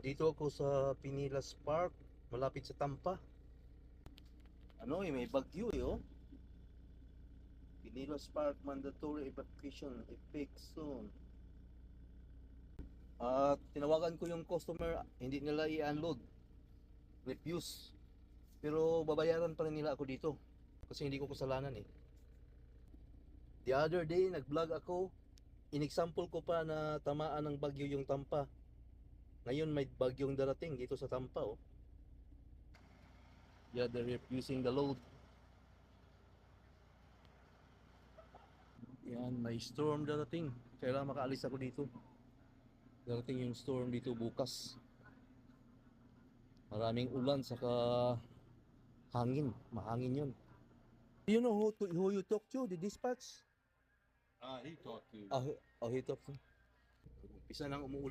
Nandito ako sa Pinilas Park, malapit sa Tampa. May bagyo oh. Pinilas Park mandatory evacuation effects soon. At tinawagan ko yung customer, hindi nila i-unload. Refuse. Pero babayaran pa rin nila ako dito kasi hindi ko kasalanan eh. The other day, nag-vlog ako. In-example ko pa na tamaan ng bagyo yung Tampa. Ngayon may bagyong darating dito sa Tampa oh. Yeah, they're refusing the load. Yan, may storm darating. Kailangan makaalis ako dito. Darating yung storm dito bukas. Maraming ulan saka hangin. Mahangin yun. You know who you talk to? The dispatch? He talked to. He talked to. Umpisa nang umuulan.